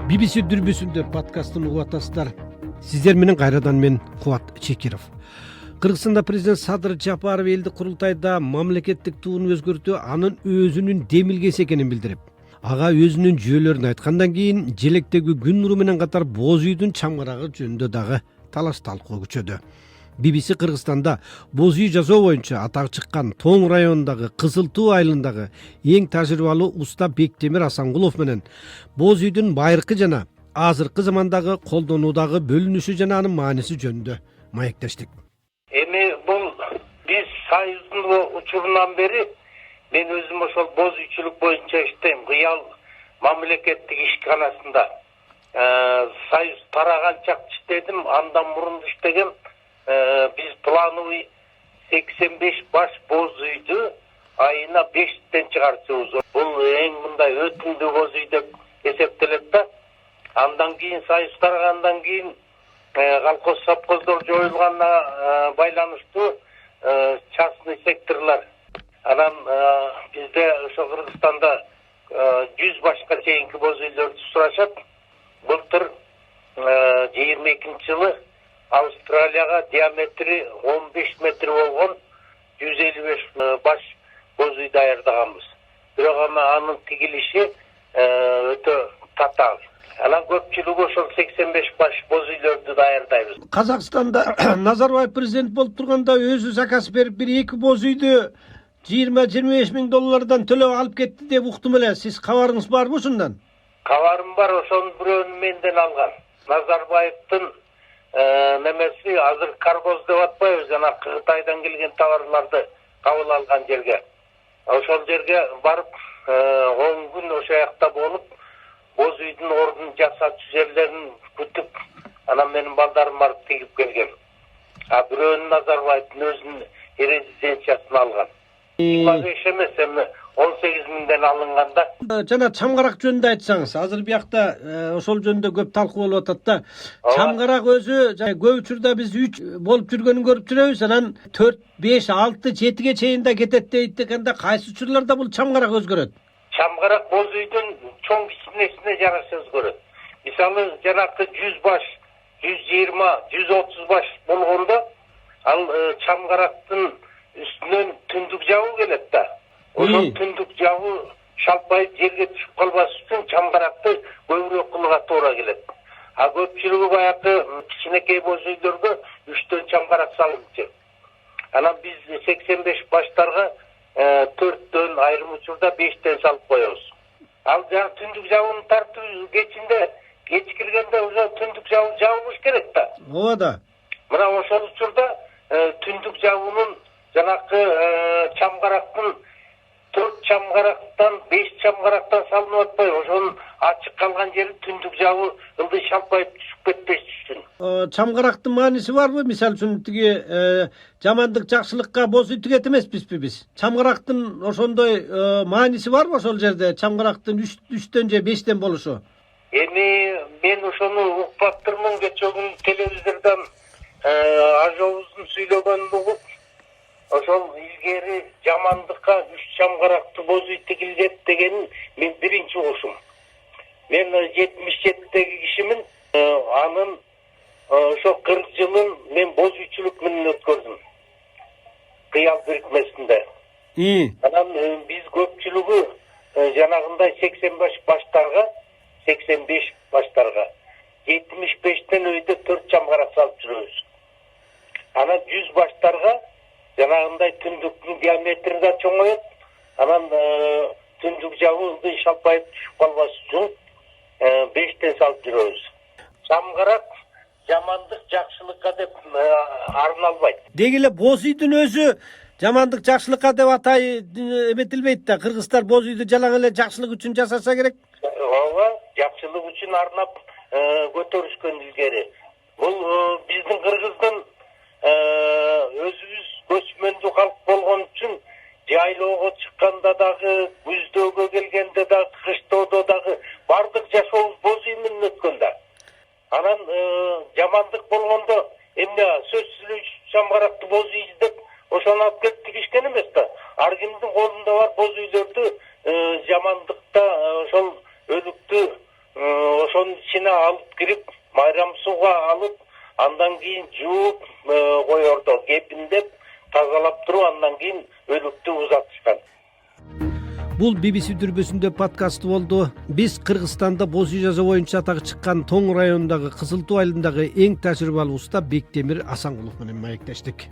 BBC дүрбүсүндө подкастын угуп атасыздар. Сиздер менен кайрадан мен Кубат Чекиров. Кыргызстанда президент Садыр Жапаров элди курултайда мамлекеттик туун өзгөртүү анын өзүнүн демилгеси экенин билдирип, ага өзүнүн жүйөлөрүн айткандан кийин желектеги күн нуру менен катар боз үйдүн чаңгарагы жөнүндө дагы талаш талкуу күчөдү. BBC Кыргызстанда боз үй жасоо боюнча атак чыккан Тоң районундагы Кызыл Туу айылындагы эң тажрыйбалуу уста Бектемир Асангулов менен боз үйдүн байыркы жана азыркы замандагы колдонуудагы бөлүнүшү жана анын мааниси жөнүндө маектештик. Эми бул биз Союздун учурунан бери мен өзүм ошол боз үйчүлүк боюнча иштейм. Кыял мамлекеттик ишканасында. Союз тараганча иштедим, андан мурун иштегем. Биз плановый 85 баш боз үйдү айына 5тен чыгарчубуз. Бул эң мындай өтүмдүү боз үй деп эсептелет да. Андан кийин Союз тарагандан кийин колхоз совхоздор жоюлганына байланыштуу частный секторлор. Анан бизде ошо Кыргызстанда 100 башка чейинки боз үйлөрдү сурашат. Былтыр 22-жылы Австралияга диаметри 15 метр болгон 155 баш боз үй даярдаганбыз. Бирок анын тигилиши өтө татаал. Анан көпчүлүгү ошол 85 баш боз үйлөрдү даярдайбыз. Казакстанда Назарбаев президент болуп турганда өзү заказ берип бир эки боз үйдү 20-25 миң доллардан төлөп алып кетти деп уктум эле. Сиз кабарыңыз барбы ушундан? Кабарым бар, ошонун бирөөнү менден алган. Назарбаевдин немеси азыр каргоз деп атпайбыз, жана Кытайдан келген товарларды кабыл алган жерге. Ошол жерге барып 10 күн ошо жакта болуп, боз үйдүн ордун жасатуу жерлерин күтүп, анан менин балдарым барып тигип келген. Бирөөнү Назарбаевдин өзүнүн резиденциясын алган. 25 эмес, эми 18 миңден алынганда. Жана чамгарак жөнүндө айтсаңыз, азыр биякта ошол жөнүндө көп талкуу болуп атат да. Чамгарак өзү көп учурда биз 3 болуп жүргөнүн көрүп жүрөбүз, анан 4, 5, 6, 7ге чейин да кетет дейт экенде, кайсы учурларда бул чамгарак өзгөрөт? Чамгарак боз үйдүн чоң кичинесине жараша өзгөрөт. Мисалы, жанакы 100 баш, 120, 130 баш болгондо, ал чамгарактын үстүнөн түндүк жабуу келет да. Ошол түндүк жабуу шалпайып жерге түшүп калбас үчүн чамгаракты көбүрөөк кылууга туура келет. Көпчүлүгү баягы кичинекей боз үйлөргө 3төн чамгарак салынчу. Анан биз 85 баштарга 4төн, айрым учурда 5тен салып коебуз. Ал жана түндүк жабууну тартуу кечинде кеч киргенде уже түндүк жабуу жабылыш керек да. Ооба да. Мына ошол учурда түндүк жабуунун жанакы чамгарактын 4 чамгарактан 5 чамгарактан салынып атпайбы, ошонун ачык калган жери түндүк жабуу ылдый шалпайып түшүп кетпеш үчүн. Чамгарактын мааниси барбы? Мисалы үчүн тиги жамандык жакшылыкка боз үй тигет эмеспизби биз? Чамгарактын ошондой мааниси барбы ошол жерде? Чамгарактын 3төн же 5тен болушу? Эми мен ошону укпаптырмын, кечээ күнү телевизордон ажообуздун сүйлөгөнүн угуп, ошол илгери жамандыкка 3 чамгарактуу боз үй тигилет дегенин мен биринчи угушум. Мен 77-деги кишимин, анын ошо 40 жылын мен боз үйчүлүк менен өткөрдүм. Кыял бирикмесинде. Анан биз көпчүлүгү жанагындай 85 баштарга, 75тен өйдө 4 чамгарак салып жүрөбүз. Анан 100 баштарга жанагындай түндүктүн диаметри да чоңоет. Анан түндүк жабуу ылдый шалпайып түшүп калбас үчүн 5тен салып жүрөбүз. Чамгарак жамандык жакшылыкка деп арналбайт. Деги эле боз үйдүн өзү жамандык жакшылыкка деп атай эметилбейт да. Кыргыздар боз үйдү жалаң эле жакшылык үчүн жасаса керек. Ооба, жакшылык үчүн арнап көтөрүшкөн илгери. Бул биздин Кыргыздын өзүбүз көчмөндүү калк болгон үчүн жайлоого чыкканда дагы, күздөгө келгенде дагы, кыштоодо дагы бардык жашообуз боз үй менен өткөн да. Анан жамандык болгондо эмне сөзсүз эле чамгаракты боз үй издеп ошону алып келип тигишкен эмес да. Ар кимдин колунда бар боз үйлөрдү жамандыкта ошол өлүктү ошонун андан кийин жууп коердо кепиндеп тазалап туруп андан кийин өлүктү узатышкан. Бул BBC дүрбөсүндө подкасты болду. Биз Кыргызстанда боз үй жазуу боюнча атагы чыккан Тоң районундагы Кызыл Туу айылындагы эң тажрыйбалуу уста Бектемир Асангулов менен маектештик.